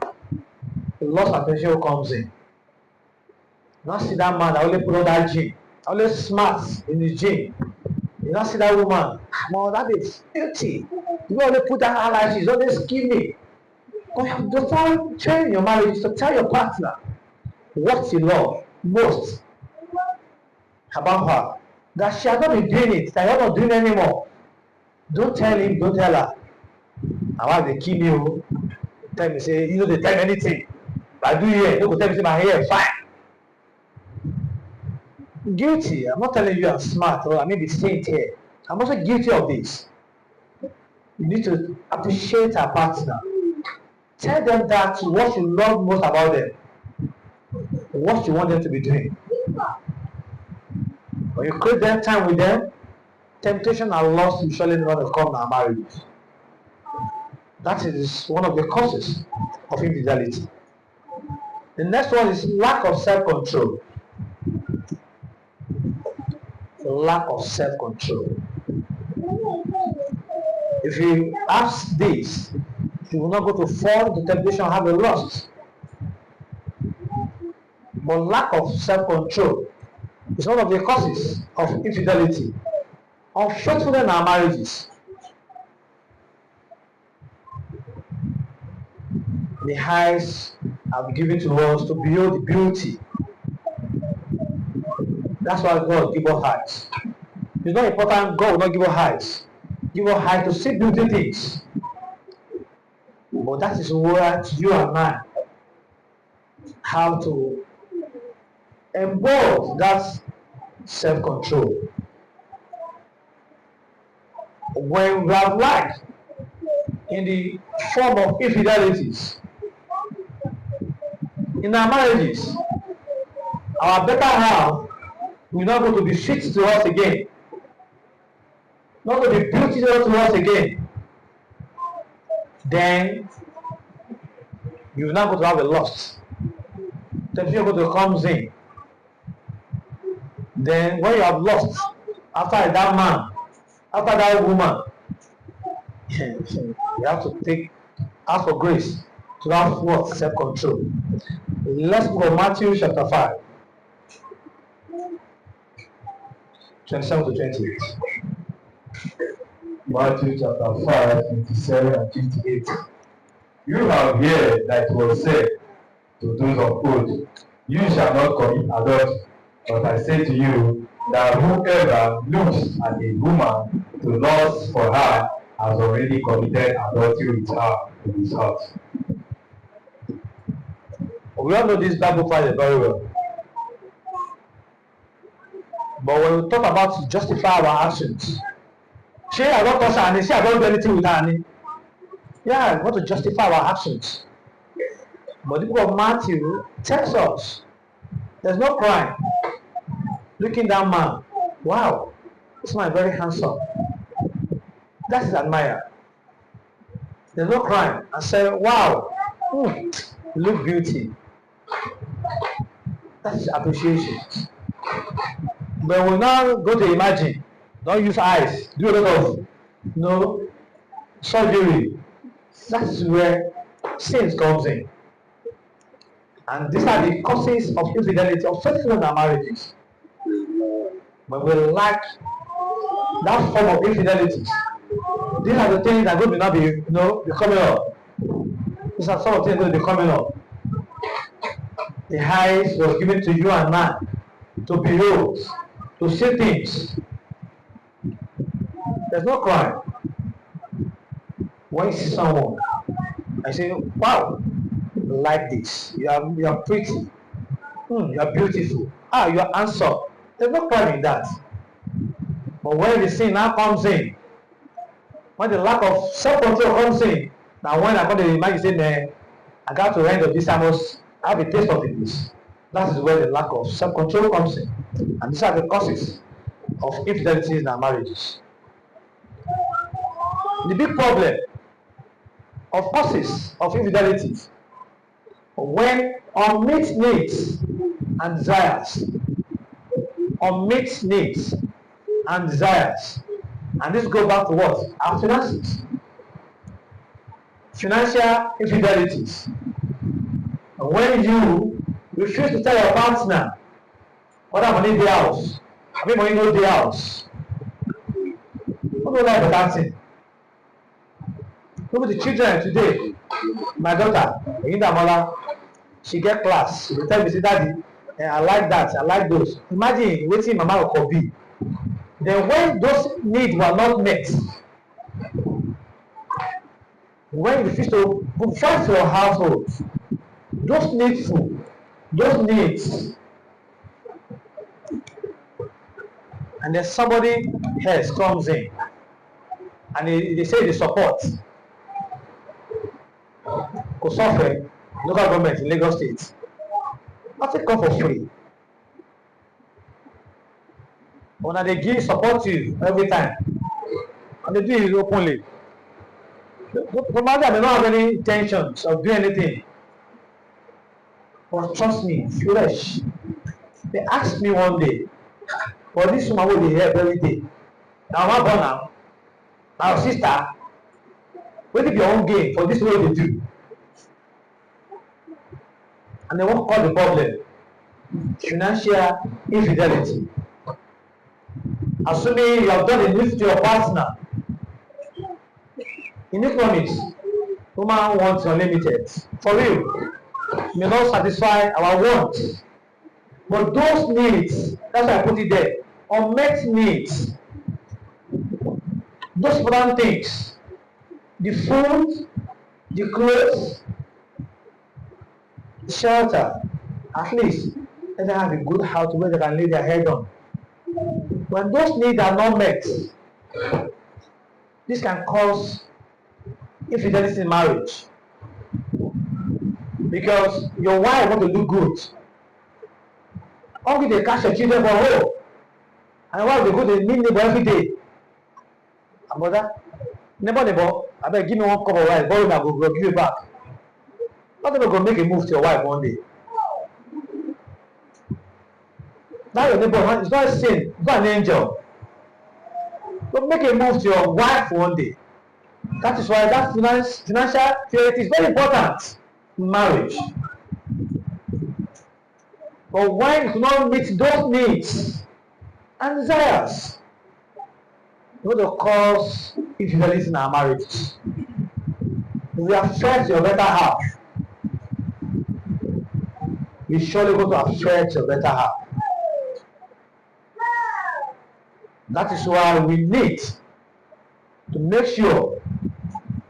the loss of attention comes in. You not see that man that only put on that jean, always smart in his jean. You not see that woman, that is filthy. You only put that eyelashes, always skinny. But before training your marriage, to tell your partner what you love most about her, that she has not been doing it, that you are not doing anymore. Don't tell him, don't tell her. My wife dey kill me o. Tell me say you no dey tell me anything. If I do here, you go tell me say my hair fine. Guilty. I'm not telling you I'm smart or I may be saint here. I'm also guilty of this. You need to appreciate our partner. Tell them that what you love most about them, what you want them to be doing. When you create that time with them, temptation and lust will surely not come in our marriage. That is one of the causes of infidelity. The next one is lack of self-control. Lack of self-control. If you ask this, you will not go to fall into temptation and have a lust. But lack of self-control is one of the causes of infidelity, unfaithfulness in our marriages. The eyes are given to us to behold the beauty. That's why God give us eyes. It's not important God will not give us eyes. Give us eyes to see beauty things. But that is what you and I have to embody, that self-control. When we have lied in the form of infidelities in our marriages, our better half will not go to be sweet to us again, not to be beautiful to us again. Then you will not go to have a lust. Temptation going to come in. Then when you have lost after that man, after that woman, you have to ask for grace to have what? Self-control. Let's go to Matthew chapter 5, 27 to 28. Matthew chapter 5, 27 and 28. You have heard that it was said to those of old, you shall not commit adultery. But I say to you that whoever looks at a woman to lust for her has already committed adultery with her in his heart. We all know this Bible passage very well. But when we talk about to justify our actions, She I don't touch her and she I don't do anything with her. Yeah, we want to justify our actions. But the book of Matthew tells us there's no crime. Looking that man, wow, this man is very handsome. That is admire. There's no crime. I say, wow, you look beauty. That is appreciation. But we now go to imagine. Don't use eyes. Do a lot of surgery. That's where sins comes in. And these are the causes of infidelity, of faithfulness in our marriages. When we lack that form of infidelity, these are the things that will not be, be coming up. These are some of the things that will be coming up. The eyes was given to you and man to behold, to see things. There's no crime. When you see someone, I say, wow, like this. You are pretty. You are beautiful. You are handsome. There's no crime in that. But when the sin now comes in, when the lack of self-control comes in, now when I come to imagine saying, man, I got to end of this, I must have a taste of this. That is where the lack of self-control comes in. And these are the causes of infidelity in our marriages. The big problem of causes of infidelity when unmet needs and desires, and this goes back to what? Our finances. Financial infidelities. When you refuse to tell your partner whether money in the house, I mean money no the house. Who don't like that thing? Look at the children today. My daughter, Inda Mola, she get class. She will tell me, say, Daddy, I like that, I like those. Imagine waiting Mama will be. Then when those needs were not met, when you refuse to provide for your household, those needs, and then somebody else comes in, and they say they support. Kosofe, local government in Lagos State, nothing come for free. When they give support to you every time, and they do it openly. The mother may not have any intentions of doing anything. But trust me, flesh. They asked me one day, for this woman will be here every day. Now my born now, our sister, what if your own game for this way they do? And they won't call the problem financial infidelity. Assuming you have done enough to your partner. In economics, woman wants unlimited. For real, may not satisfy our wants. But those needs, that's why I put it there, unmet needs, those important things, the food, the clothes, the shelter, at least let them have a good house where they can lay their head on. When those needs are not met, this can cause infidelity in marriage. Because your wife want to look good. Only they catch your children for home. And why they go to meet neighbor every day? And mother, neighbor, I beg give me one cup of rice, borrow me, I go give you back. Not even go make a move to your wife one day. Now your neighbor, it's not a sin, it's not an angel. But make a move to your wife one day. That is why that financial fidelity is very important in marriage. But when you do not meet those needs and desires, it will cause infidelity in our marriages. It will affect your better half. You surely going to affect your better half. That is why we need to make sure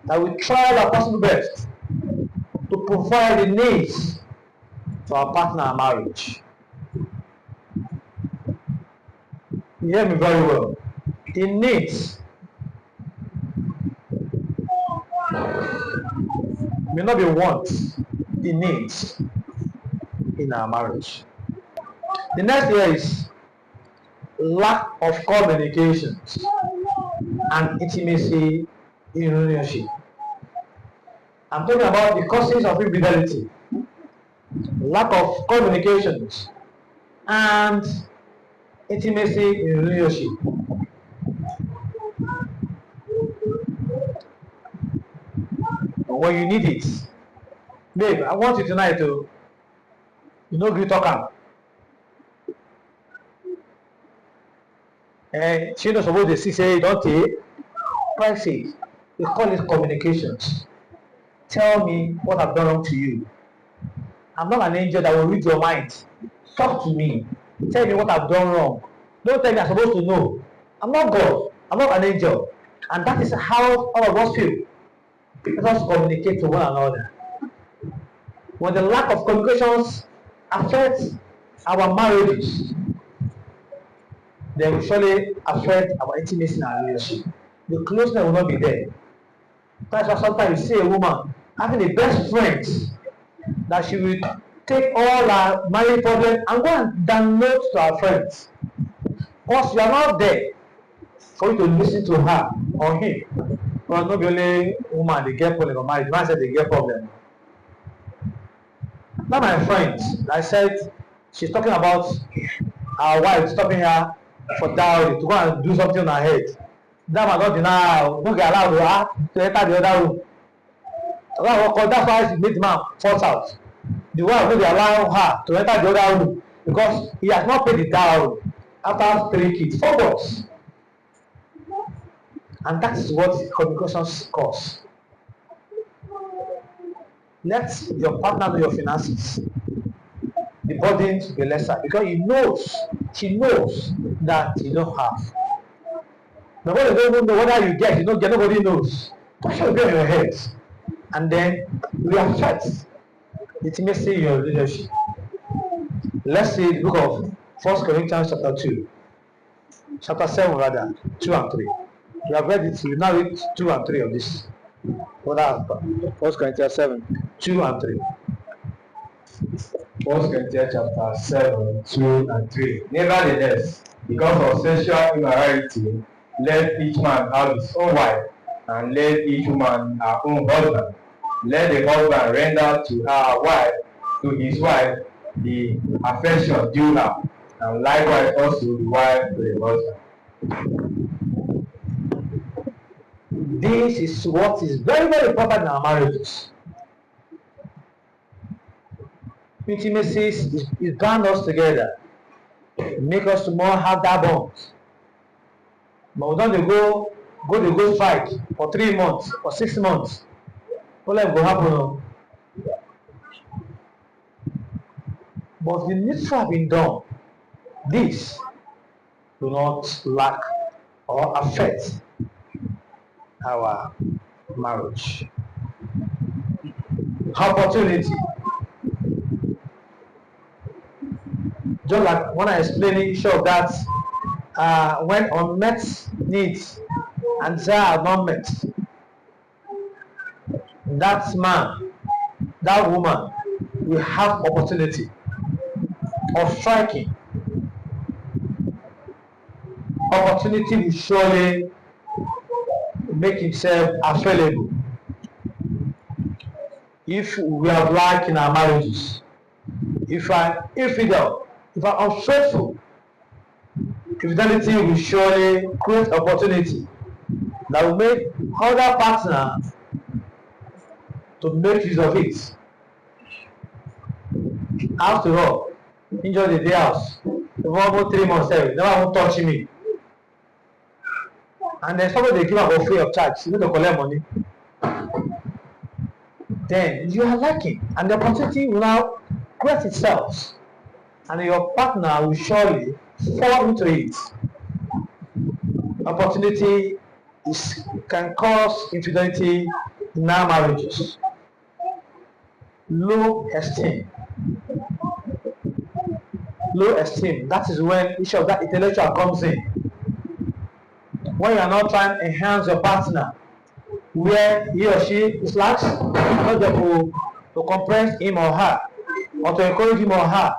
that we try our possible best to provide the needs to our partner in marriage. You hear me very well. The needs may not be wants, the needs in our marriage. The next here is lack of communications and intimacy in relationship. I'm talking about the causes of infidelity, lack of communications and intimacy in relationship. When you need it, babe, I want you tonight to, gree talk am. She no suppose dey see say e don tey. Try say, we call it communications. Tell me what I've done wrong to you. I'm not an angel that will read your mind. Talk to me. Tell me what I've done wrong. Don't tell me I'm supposed to know. I'm not God. I'm not an angel. And that is how all of us feel. Let us communicate to one another. When the lack of communications affects our marriages, they will surely affect our intimacy in our relationship. The closeness will not be there. That's why sometimes you see a woman having a best friend that she will take all her marriage problems and go and download to her friends. Because you are not there for you to listen to her or him. Because not the only woman they get problem for marriage, man said they get problem. Now my friend, I said she's talking about her wife stopping her for dowry to go and do something on her head. That man not deny her, don't get allowed to enter the other room. That's why she made the man force out. The wife will allow her to enter the other room because he has not paid the dowry after 3 kids, 4 boys. And that is what communications cause. Let your partner know your finances. The burden to be lesser because she knows that you don't have. Nobody don't even know whether you get, you don't get, nobody knows. That should be in your head. And then we affect intimacy in your relationship. Let's see the book of 1 Corinthians chapter 7 rather, 2 and 3. We have read it, we now read 2 and 3 of this. 1 Corinthians 7, 2 and 3. 1 Corinthians chapter 7, 2 and 3. Nevertheless, because of sexual immorality, let each man have his own wife, and let each woman her own husband. Let the husband render to her wife, to his wife, the affection due her, and likewise also the wife to the husband. This is what is very, very important in our marriages. Intimacy is band us together, make us to more have that bond. But we don't go strike for 3 months or 6 months. What will happen? But the needs have been done. This do not lack or affect our marriage. Opportunity. Just like when I explained the issue of that, when unmet needs and desire are not met, that man, that woman will have opportunity of striking. Opportunity will surely make himself available. If we have lack in our marriages, if I'm infidel, if I'm unfaithful, infidelity will surely create opportunity that will make other partner to make use of it. After all, enjoy the day house. The one 3 months there, never won't touch me. And then somebody they give up for free of charge, you need to collect money. Then you are lacking, and the opportunity will now create itself, and your partner will surely fall into it. Opportunity can cause infidelity in our marriages. Low esteem. That is when issue of that intellectual comes in. When you are not trying to enhance your partner, where he or she is lax, not there to compress him or her, or to encourage him or her,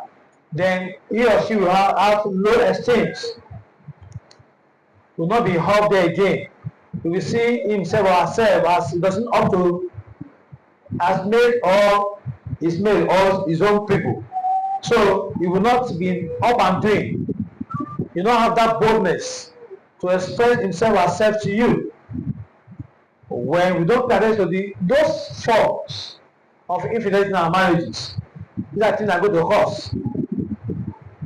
then he or she will have low esteem, will not be up there again. He will see himself or herself as he doesn't up to, as made or is made or his own people. So he will not be up and doing. You don't have that boldness to express himself or herself to you. When we don't pay attention to those forms of infidelity in our marriages, these are things that go to cause.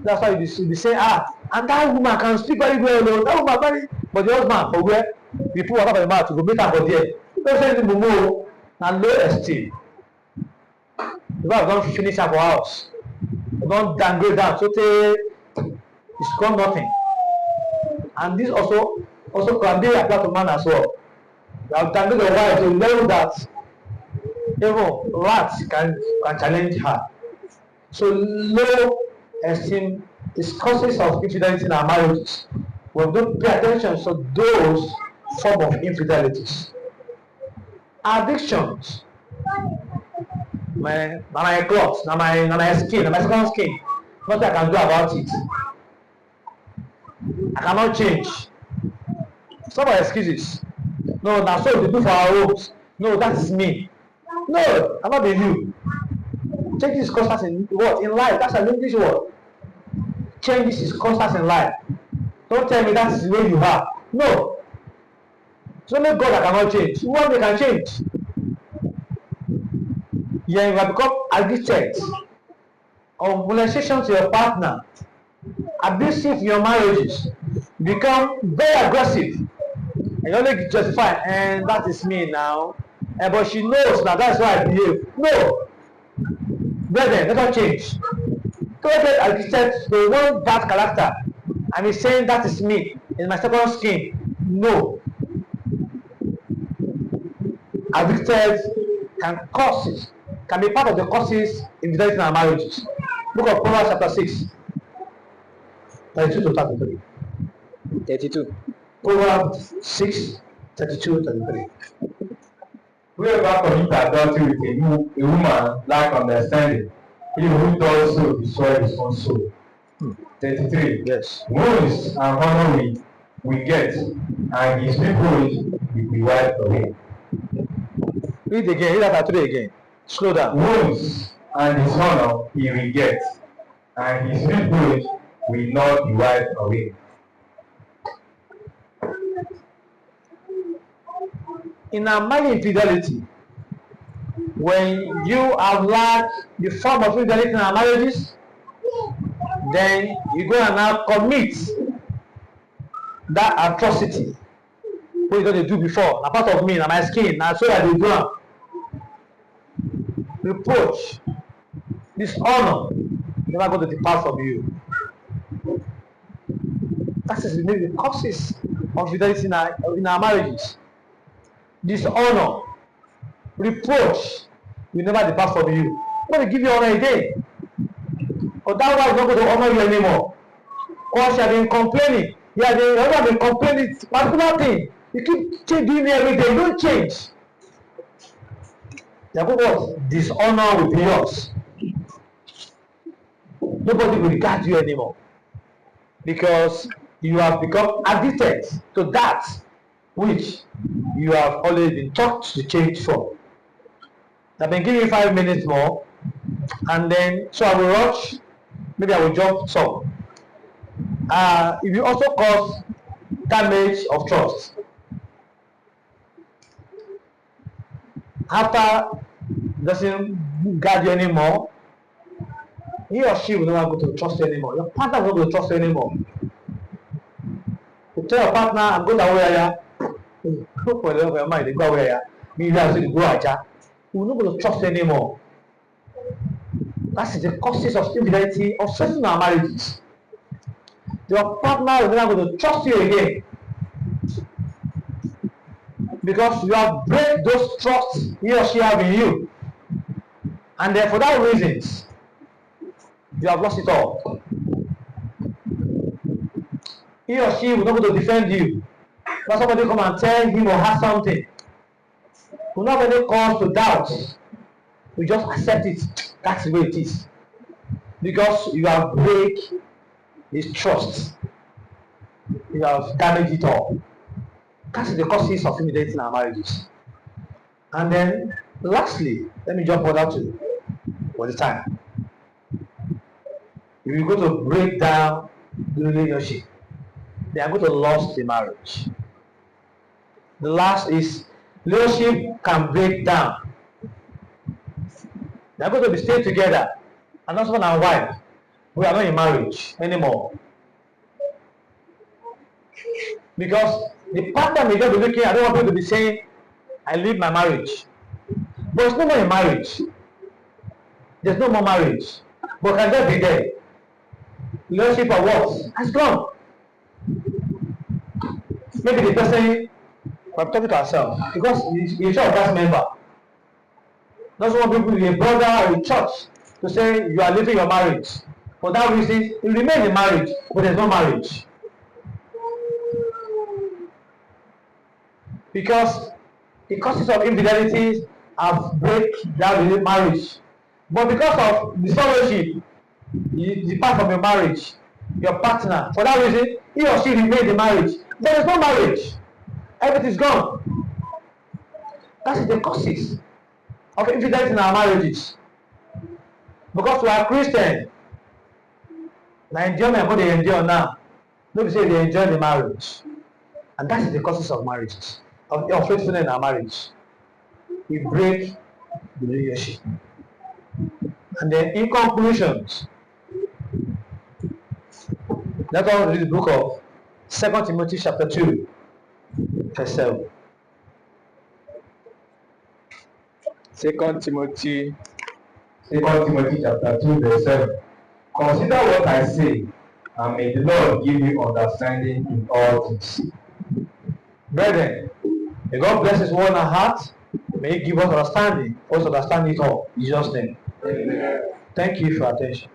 That's why you be saying, and that woman can speak very well, oh, that woman very, but the husband for where we put water for the mouth to go meet her for there. Don't say anything more and low esteem. The wife don't finish her for house. Don't downgrade that so it's got nothing. And this also can be applied to man as well. You have downgraded the wife to a level that even rats can challenge her. So low esteem is causes of infidelity in our marriages. We don't pay attention to those form of infidelities. Addictions. My clothes, my skin, my second skin. Nothing I can do about it. I cannot change. Some are excuses. No, that's what we do for our homes. No, that is me. No, I'm not being you. Change is constant in what? In life. That's an English word. Change is constant in life. Don't tell me that's the way you are. No. It's only God that cannot change. One they can change. Yeah, you have become addicted or molestation to your partner, abusive in your marriages, become very aggressive, and you only justify, and that is me now. But she knows that that's why I behave. No, brethren, let her change. Don't get addicted to one bad character and be saying that is me, in my second skin. No. Addicted can be part of the causes in infidelity in our marriages. Book of Proverbs chapter 6, 32 to 33. 32. Proverbs 6, 32 to 33. Whoever commits adultery with a woman lack understanding. He who does so destroys his own soul. 33. Yes. Wounds and honor we get, and his reproach will be wiped away. Read again, read that 3 again. Slow down. Wounds and his honor he will get, and his reproach will not be wiped away. In our marriage infidelity, when you have learned the form of infidelity in our marriages, then you go and now commit that atrocity wey you don dey do before. Na part of me, na my skin, na so I dey do am. Reproach, dishonor never go to depart from you. That is maybe the causes of infidelity in our marriages. Dishonor, reproach will never depart from you. I'm going to give you honor again. But that wife is not going to honor you anymore. Because she has been complaining. You have been complaining particular thing. You keep doing it every day. You don't change. You are going to what? Dishonor will be yours. Nobody will regard you anymore. Because you have become addicted to that which you have always been taught to change from. I've been giving you 5 minutes more, and then so I will rush. Maybe I will jump some. It will also cause damage of trust. After doesn't guard you anymore, he or she will never go to trust you anymore. Your partner will not go to trust you anymore. You tell your partner, I'm going to where you go for the love of your mind, they go where you are. Me, go aja. You will not go to trust you anymore. That is the causes of infidelity or stress in our marriages. Your partner will never go to trust you again. Because you have break those trusts he or she have in you. And then for that reasons, you have lost it all. He or she will not go to defend you. Because somebody come and tell him or her something. We don't have any cause to doubt. We just accept it. That's the way it is. Because you have break his trust. You have damaged it all. That's the causes of infidelity in our marriages. And then, lastly, let me jump further to for the time. If you're going to break down the relationship, they are going to lose the marriage. The last is relationship can break down. They are going to be staying together, and husband and wife. We are not in marriage anymore. Because the partner may just be looking, I don't want people to be saying, I leave my marriage. But it's no more a marriage. There's no more marriage. But can just be there. Relationship or what? Has gone. Maybe the person, I'm talking to ourselves, because you're a class member. Doesn't want people to be a brother or a church to say you are leaving your marriage. For that reason, you remain in marriage, but there's no marriage. Because the causes of infidelity have break down the marriage. But because of the fellowship, you depart from your marriage, your partner. For that reason, he or she remain in the marriage. There is no marriage. Everything is gone. That's the causes of infidelity in our marriages. Because we are Christian. Now enjoyment what they endure now. Nobody say they enjoy the marriage. And that's the causes of marriages. Of faithfulness in our marriage. We break the relationship. And then in conclusions, let us read the book of 2 Timothy chapter 2, verse 7. 2 Timothy chapter 2, verse 7. Consider what I say, and may the Lord give you understanding in all things. Brethren, may God bless his word and heart. May he give us understanding, also understand it all. In Jesus' name. Amen. Thank you for your attention.